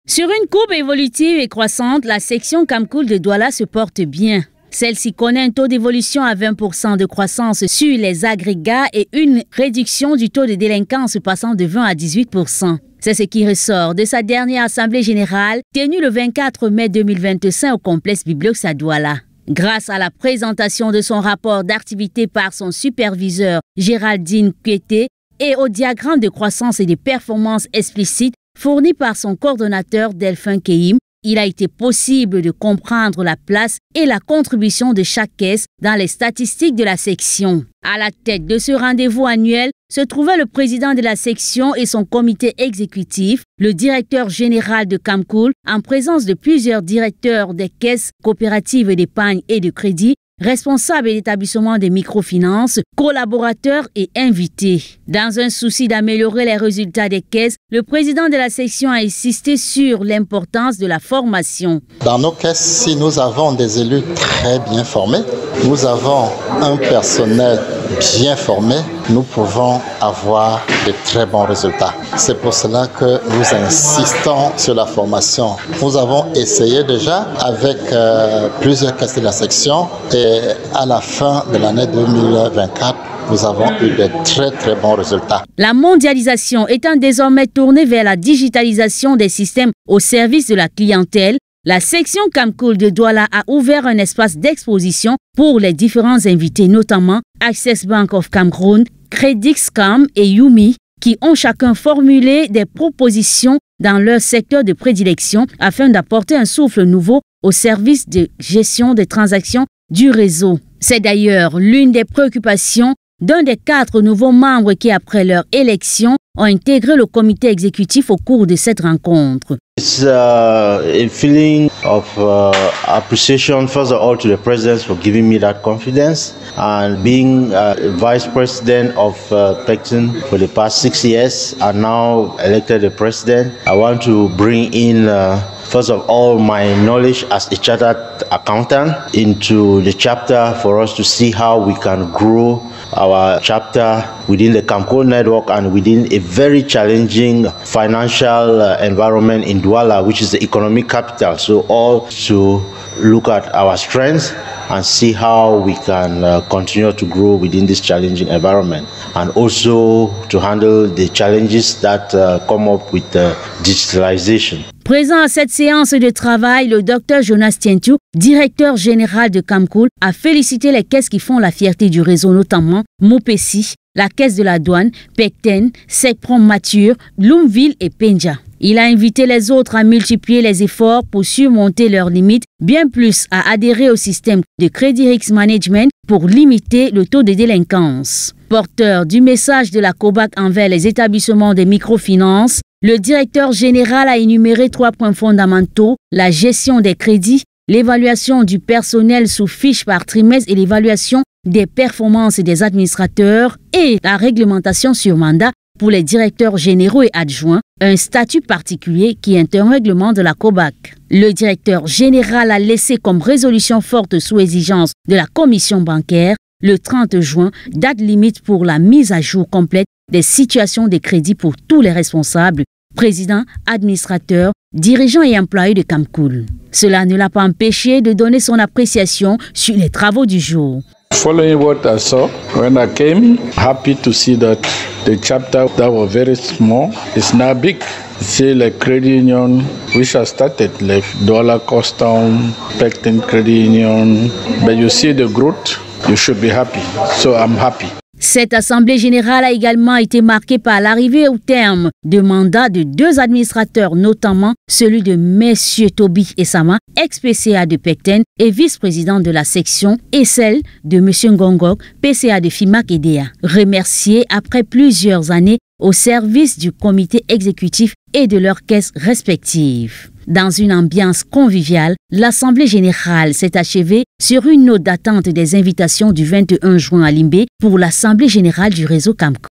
Sur une courbe évolutive et croissante, la section Kamkoul de Douala se porte bien. Celle-ci connaît un taux d'évolution à 20% de croissance sur les agrégats et une réduction du taux de délinquance passant de 20 à 18%. C'est ce qui ressort de sa dernière assemblée générale tenue le 24 mai 2025 au complexe Bibliox à Douala. Grâce à la présentation de son rapport d'activité par son superviseur Géraldine Kouété et au diagramme de croissance et de performance explicite fourni par son coordonnateur Delphin Kehim, il a été possible de comprendre la place et la contribution de chaque caisse dans les statistiques de la section. À la tête de ce rendez-vous annuel se trouvait le président de la section et son comité exécutif, le directeur général de Kamkoul, en présence de plusieurs directeurs des caisses coopératives d'épargne et de crédit, responsables d'établissements de microfinance, collaborateurs et invités. Dans un souci d'améliorer les résultats des caisses, le président de la section a insisté sur l'importance de la formation. Dans nos caisses, si nous avons des élus très bien formés, nous avons un personnel bien formé, nous pouvons avoir de très bons résultats. C'est pour cela que nous insistons sur la formation. Nous avons essayé déjà avec plusieurs caisses de la section et à la fin de l'année 2024, nous avons eu de très bons résultats. La mondialisation étant désormais tournée vers la digitalisation des systèmes au service de la clientèle, la section Kamkoul de Douala a ouvert un espace d'exposition pour les différents invités, notamment Access Bank of Cameroon, Credixcam et Yumi, qui ont chacun formulé des propositions dans leur secteur de prédilection afin d'apporter un souffle nouveau au service de gestion des transactions du réseau. C'est d'ailleurs l'une des préoccupations d'un des 4 nouveaux membres qui, après leur élection, ont intégré le comité exécutif au cours de cette rencontre. It's a feeling of appreciation, first of all, to the president for giving me that confidence, and being vice president of Pectin for the past 6 years, and now elected the president. I want to bring in first of all, my knowledge as a chartered accountant into the chapter for us to see how we can grow our chapter within the Kamkoul network and within a very challenging financial environment in Douala, which is the economic capital. So all to look at our strengths and see how we can continue to grow within this challenging environment, and also to handle the challenges that come up with digitalization. Présent à cette séance de travail, le Dr Jonas Tientou, directeur général de Kamkoul, a félicité les caisses qui font la fierté du réseau, notamment Mopessi, la caisse de la douane, Pecten, Secprom Mature, Bloomville et Penja. Il a invité les autres à multiplier les efforts pour surmonter leurs limites, bien plus à adhérer au système de Credit Risk Management pour limiter le taux de délinquance. Porteur du message de la COBAC envers les établissements de microfinance, le directeur général a énuméré 3 points fondamentaux: la gestion des crédits, l'évaluation du personnel sous fiche par trimestre et l'évaluation des performances des administrateurs et la réglementation sur mandat pour les directeurs généraux et adjoints, un statut particulier qui est un règlement de la COBAC. Le directeur général a laissé comme résolution forte sous exigence de la commission bancaire le 30 juin, date limite pour la mise à jour complète des situations de crédit pour tous les responsables, présidents, administrateurs, dirigeants et employés de Kamkoul. Cela ne l'a pas empêché de donner son appréciation sur les travaux du jour. Following what I saw when I came, happy to see that the chapter that was very small is now big. See the credit union which has started like Douala Custom, Pectin Credit Union, but you see the growth, you should be happy. So I'm happy. Cette assemblée générale a également été marquée par l'arrivée au terme de mandats de 2 administrateurs, notamment celui de M. Toby Essama, ex-PCA de Pecten et vice-président de la section, et celle de M. Ngongok, PCA de FIMAC et DEA, remerciés après plusieurs années au service du comité exécutif et de leurs caisses respectives. Dans une ambiance conviviale, l'Assemblée générale s'est achevée sur une note d'attente des invitations du 21 juin à Limbé pour l'Assemblée générale du réseau Kamkoul.